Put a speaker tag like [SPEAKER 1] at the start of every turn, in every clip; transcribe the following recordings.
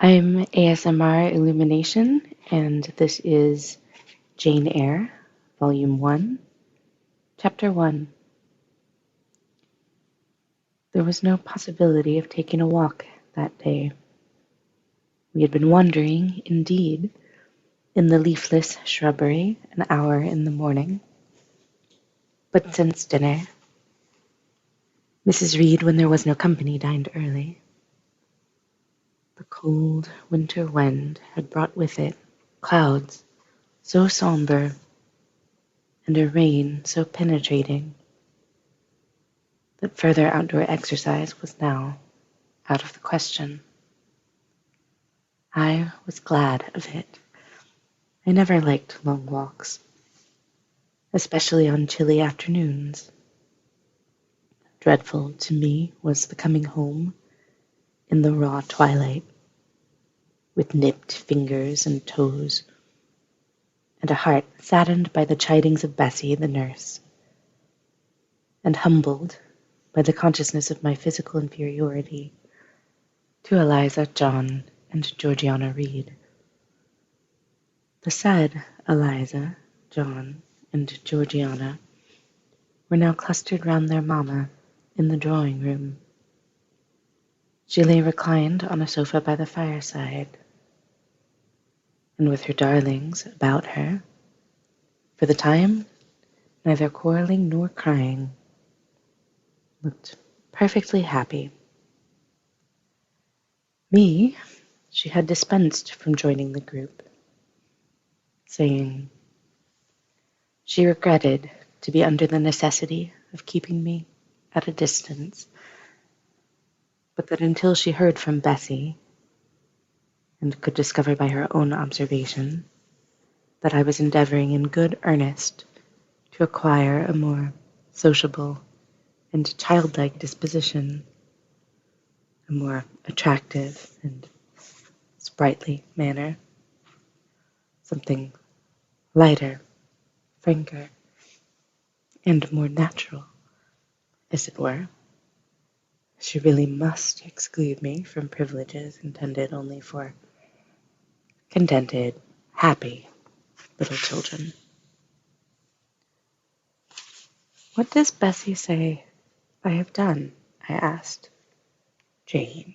[SPEAKER 1] I'm ASMR Illumination, and this is Jane Eyre, Volume 1, Chapter 1. There was no possibility of taking a walk that day. We had been wandering, indeed, in the leafless shrubbery an hour in the morning. But since dinner, Mrs. Reed, when there was no company, dined early. The cold winter wind had brought with it clouds so sombre and a rain so penetrating that further outdoor exercise was now out of the question. I was glad of it. I never liked long walks, especially on chilly afternoons. Dreadful to me was the coming home in the raw twilight, with nipped fingers and toes, and a heart saddened by the chidings of Bessie, the nurse, and humbled by the consciousness of my physical inferiority to Eliza, John, and Georgiana Reed. The said Eliza, John, and Georgiana were now clustered round their mamma in the drawing-room. She lay reclined on a sofa by the fireside, and with her darlings about her, for the time neither quarrelling nor crying, looked perfectly happy. Me she had dispensed from joining the group, saying she regretted to be under the necessity of keeping me at a distance, but that until she heard from Bessie, and could discover by her own observation that I was endeavoring in good earnest to acquire a more sociable and childlike disposition, a more attractive and sprightly manner, something lighter, franker, and more natural, as it were, she really must exclude me from privileges intended only for contented, happy little children. What does Bessie say I have done? I asked. Jane,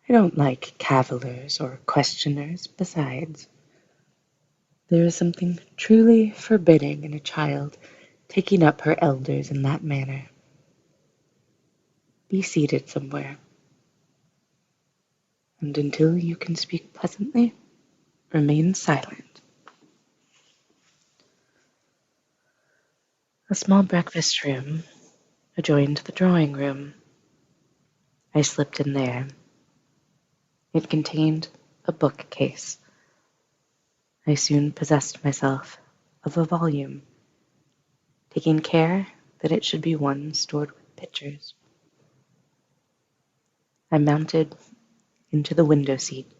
[SPEAKER 1] I don't like cavillers or questioners. Besides, there is something truly forbidding in a child taking up her elders in that manner. Be seated somewhere, and until you can speak pleasantly, remain silent. A small breakfast room adjoined the drawing room. I slipped in there. It contained a bookcase. I soon possessed myself of a volume, taking care that it should be one stored with pictures. I mounted into the window seat.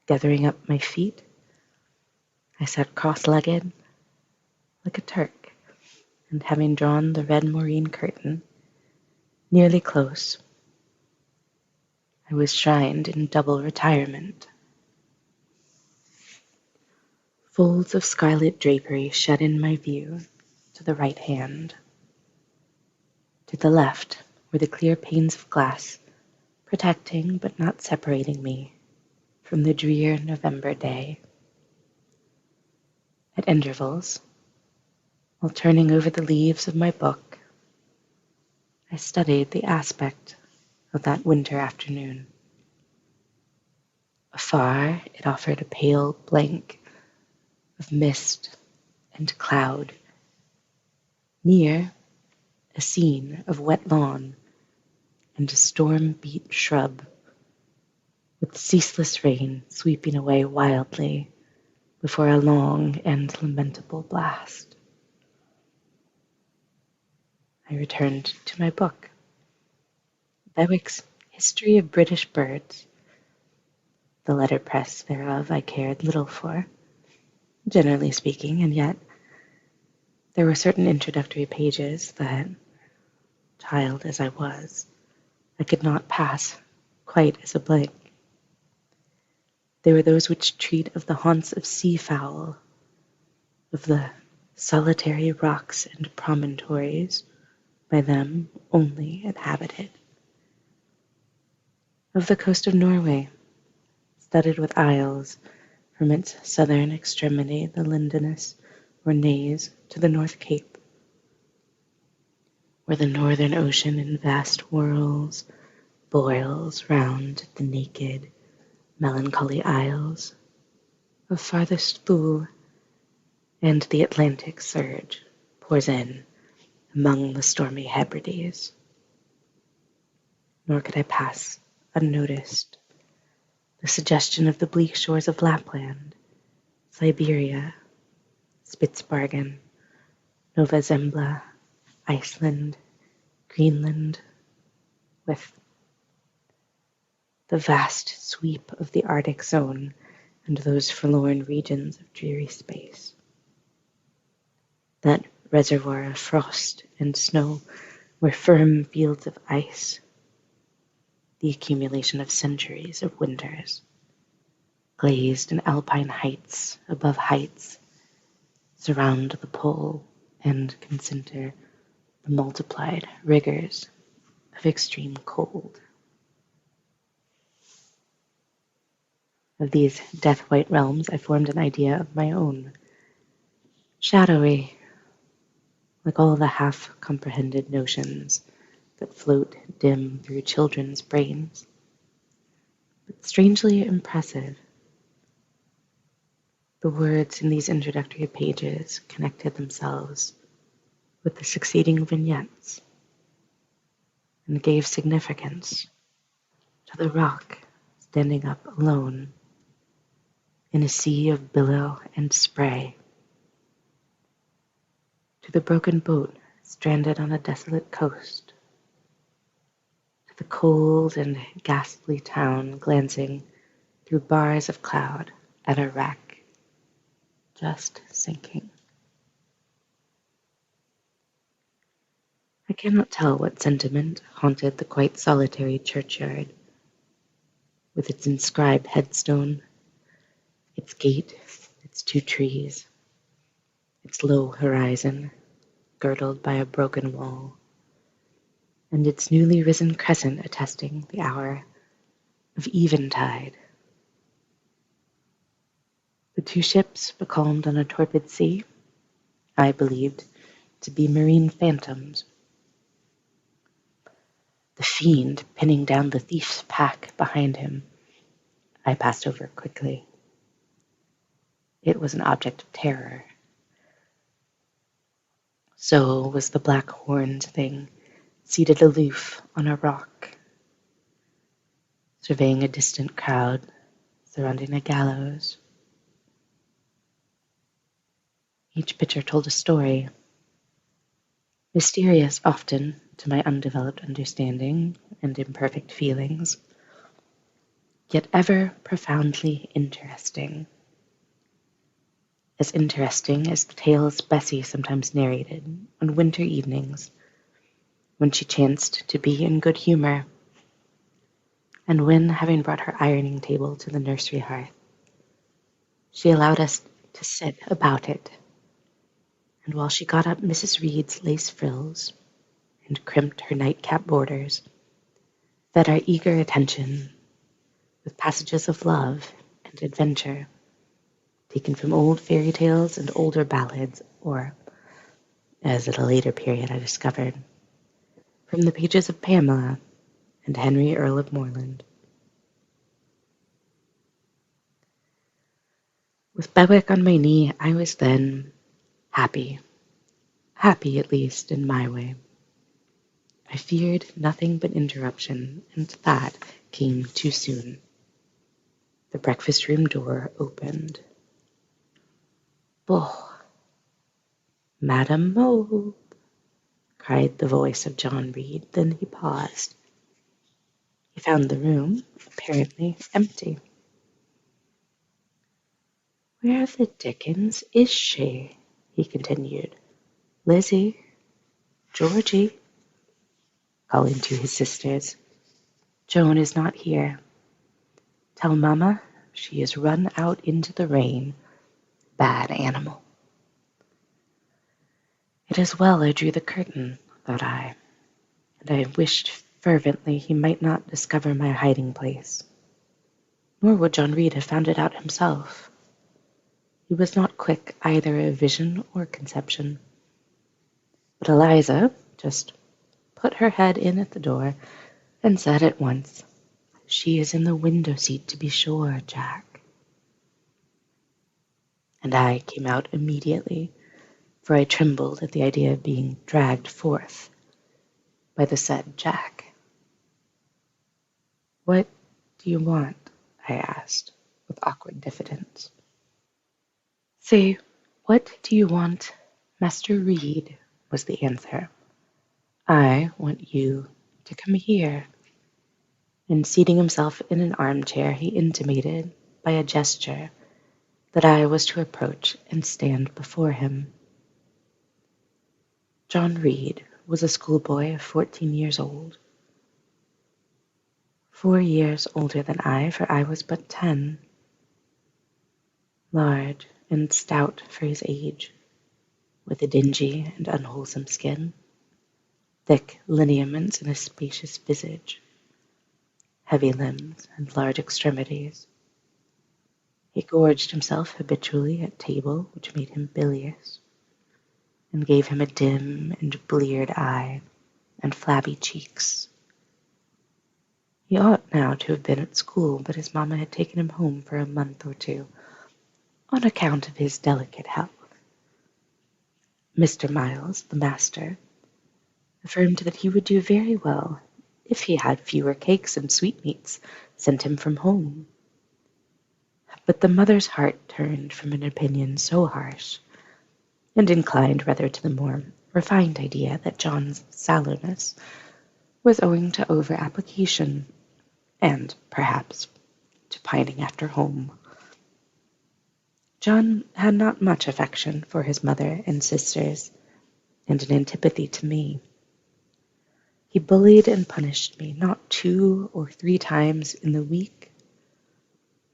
[SPEAKER 1] Gathering up my feet, I sat cross-legged like a Turk, and having drawn the red moreen curtain nearly close, I was shrined in double retirement. Folds of scarlet drapery shut in my view to the right hand. To the left were the clear panes of glass, protecting but not separating me from the drear November day. At intervals, while turning over the leaves of my book, I studied the aspect of that winter afternoon. Afar, it offered a pale blank of mist and cloud. Near, a scene of wet lawn and a storm-beat shrub, with ceaseless rain sweeping away wildly before a long and lamentable blast. I returned to my book, Bewick's History of British Birds. The letterpress thereof I cared little for, generally speaking, and yet there were certain introductory pages that, child as I was, I could not pass quite as a blank. They were those which treat of the haunts of sea-fowl, of the solitary rocks and promontories, by them only inhabited, of the coast of Norway, studded with isles, from its southern extremity, the Lindenus or Naze, to the North Cape, where the northern ocean in vast whirls boils round the naked, melancholy isles of farthest Thule, and the Atlantic surge pours in among the stormy Hebrides. Nor could I pass unnoticed the suggestion of the bleak shores of Lapland, Siberia, Spitzbergen, Nova Zembla, Iceland, Greenland, with the vast sweep of the Arctic zone and those forlorn regions of dreary space. That reservoir of frost and snow where firm fields of ice, the accumulation of centuries of winters, glazed in alpine heights above heights, surround the pole and concentre the multiplied rigors of extreme cold. Of these death-white realms I formed an idea of my own, shadowy, like all the half-comprehended notions that float dim through children's brains, but strangely impressive. The words in these introductory pages connected themselves with the succeeding vignettes and gave significance to the rock standing up alone in a sea of billow and spray, to the broken boat stranded on a desolate coast, to the cold and ghastly town glancing through bars of cloud at a wreck just sinking. I cannot tell what sentiment haunted the quite solitary churchyard, with its inscribed headstone, its gate, its 2 trees, its low horizon, girdled by a broken wall, and its newly risen crescent attesting the hour of eventide. The 2 ships becalmed on a torpid sea, I believed to be marine phantoms. The fiend pinning down the thief's pack behind him, I passed over quickly. It was an object of terror. So was the black-horned thing, seated aloof on a rock, surveying a distant crowd surrounding a gallows. Each picture told a story, mysterious often to my undeveloped understanding and imperfect feelings, yet ever profoundly interesting. As interesting as the tales Bessie sometimes narrated on winter evenings when she chanced to be in good humor, and when, having brought her ironing table to the nursery hearth, she allowed us to sit about it, and while she got up Mrs. Reed's lace frills and crimped her nightcap borders, fed our eager attention with passages of love and adventure, taken from old fairy tales and older ballads, or, as at a later period I discovered, from the pages of Pamela and Henry Earl of Morland. With Bewick on my knee, I was then happy at least in my way. I feared nothing but interruption, and that came too soon. The breakfast room door opened. "Boh, Madam Mope," cried the voice of John Reed. Then he paused. He found the room apparently empty. "Where the dickens is she?" he continued. "Lizzie, Georgie," calling to his sisters. Joan is not here. Tell Mama she is run out into the rain. Bad animal. It is well I drew the curtain, thought I, and I wished fervently he might not discover my hiding place. Nor would John Reed have found it out himself. He was not quick either of vision or conception. But Eliza just put her head in at the door and said at once, "She is in the window seat, to be sure, Jack." And I came out immediately, for I trembled at the idea of being dragged forth by the said Jack. "What do you want?" I asked, with awkward diffidence. "Say, what do you want, Master Reed?" was the answer. "I want you to come here." And seating himself in an armchair, he intimated, by a gesture, that I was to approach and stand before him. John Reed was a schoolboy of 14 years old. 4 years older than I, for I was but 10. Large and stout for his age, with a dingy and unwholesome skin, thick lineaments and a spacious visage, heavy limbs and large extremities. He gorged himself habitually at table, which made him bilious, and gave him a dim and bleared eye and flabby cheeks. He ought now to have been at school, but his mamma had taken him home for a month or two, on account of his delicate health. Mr. Miles, the master, affirmed that he would do very well if he had fewer cakes and sweetmeats sent him from home. But the mother's heart turned from an opinion so harsh, and inclined rather to the more refined idea that John's sallowness was owing to over-application, and, perhaps, to pining after home. John had not much affection for his mother and sisters, and an antipathy to me. He bullied and punished me not 2 or 3 times in the week,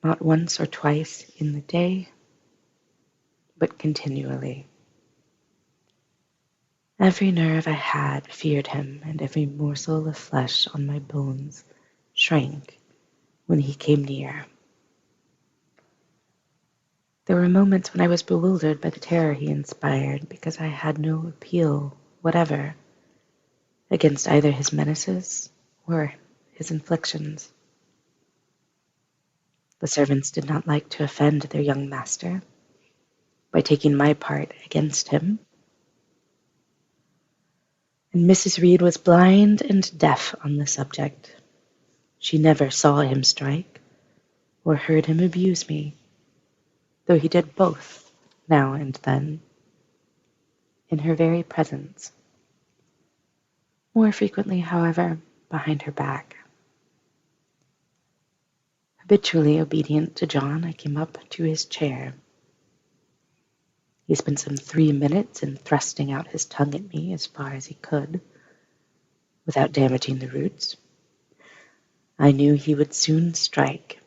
[SPEAKER 1] not once or twice in the day, but continually. Every nerve I had feared him, and every morsel of flesh on my bones shrank when he came near. There were moments when I was bewildered by the terror he inspired, because I had no appeal whatever against either his menaces or his inflictions. The servants did not like to offend their young master by taking my part against him, and Mrs. Reed was blind and deaf on the subject. She never saw him strike or heard him abuse me, though he did both now and then, in her very presence. More frequently, however, behind her back. Habitually obedient to John, I came up to his chair. He spent some 3 minutes in thrusting out his tongue at me as far as he could, without damaging the roots. I knew he would soon strike,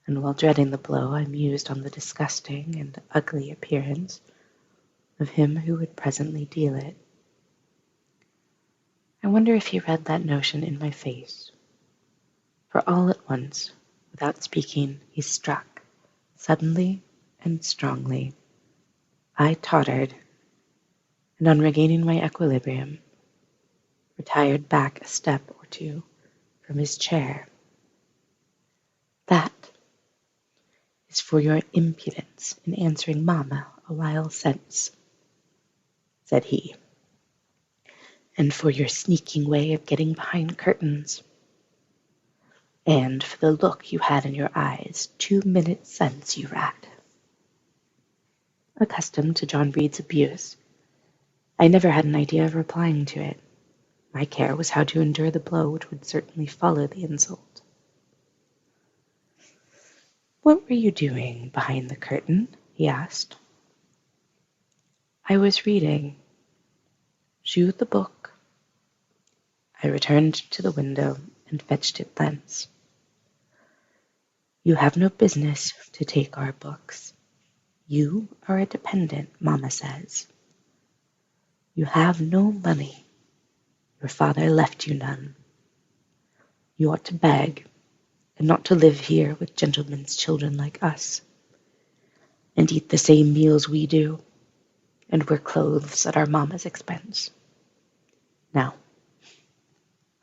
[SPEAKER 1] and while dreading the blow, I mused on the disgusting and ugly appearance of him who would presently deal it. I wonder if he read that notion in my face, for all at once, without speaking, he struck, suddenly and strongly. I tottered, and on regaining my equilibrium, retired back a step or 2 from his chair. "That is for your impudence in answering Mamma a while since," said he, "and for your sneaking way of getting behind curtains, and for the look you had in your eyes 2 minutes since, you rat." Accustomed to John Reed's abuse, I never had an idea of replying to it. My care was how to endure the blow which would certainly follow the insult. "What were you doing behind the curtain?" he asked. "I was reading." "Shew the book." I returned to the window and fetched it thence. You have no business to take our books. You are a dependent, Mamma says. You have no money. Your father left you none. You ought to beg, and not to live here with gentlemen's children like us, and eat the same meals we do, and wear clothes at our mamma's expense. Now,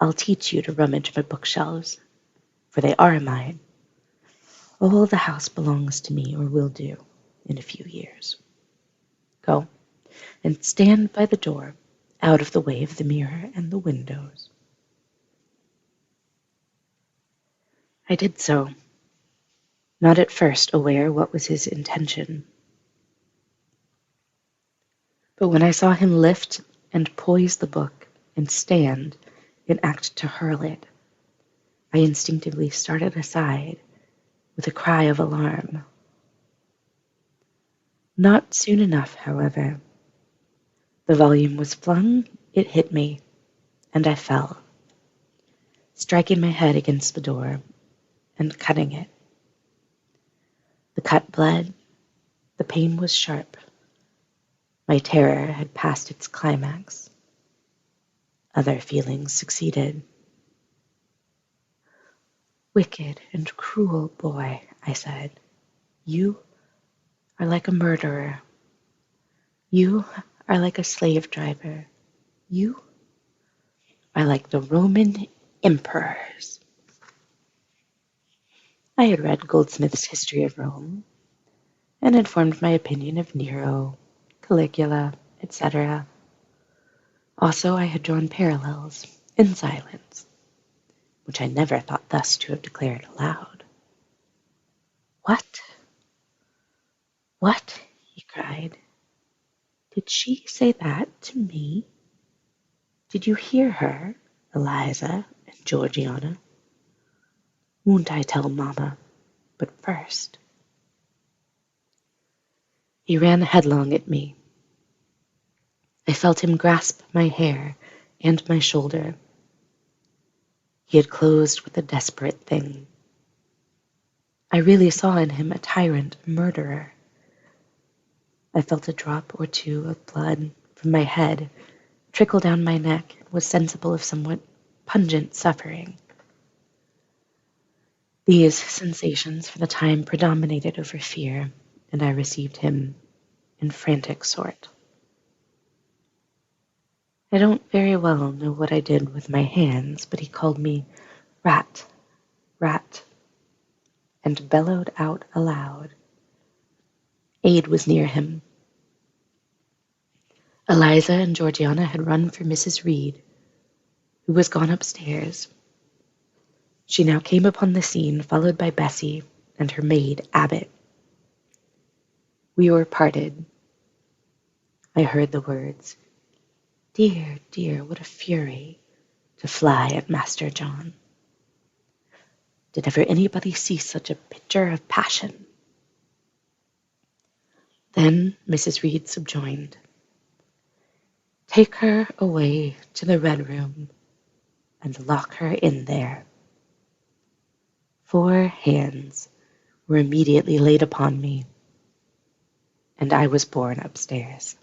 [SPEAKER 1] I'll teach you to rummage my bookshelves, for they are mine. All the house belongs to me, or will do, in a few years. Go, and stand by the door, out of the way of the mirror and the windows. I did so, not at first aware what was his intention. But when I saw him lift and poise the book and stand in act to hurl it, I instinctively started aside with a cry of alarm. Not soon enough, however. The volume was flung, it hit me, and I fell, striking my head against the door and cutting it. The cut bled, the pain was sharp. My terror had passed its climax. Other feelings succeeded. Wicked and cruel boy, I said, you are like a murderer. You are like a slave driver. You are like the Roman emperors. I had read Goldsmith's History of Rome and had formed my opinion of Nero, Caligula, etc. Also, I had drawn parallels in silence, which I never thought thus to have declared aloud. What? What? He cried. Did she say that to me? Did you hear her, Eliza and Georgiana? Won't I tell Mamma? But first. He ran headlong at me. I felt him grasp my hair and my shoulder. He had closed with a desperate thing. I really saw in him a tyrant, a murderer. I felt a drop or two of blood from my head trickle down my neck and was sensible of somewhat pungent suffering. These sensations for the time predominated over fear, and I received him in frantic sort. I don't very well know what I did with my hands, but he called me rat, rat, and bellowed out aloud. Aid was near him. Eliza and Georgiana had run for Mrs. Reed, who was gone upstairs. She now came upon the scene, followed by Bessie and her maid, Abbott. We were parted. I heard the words, "Dear, dear, what a fury to fly at Master John. Did ever anybody see such a picture of passion?" Then Mrs. Reed subjoined, "Take her away to the Red Room and lock her in there." 4 hands were immediately laid upon me, and I was borne upstairs.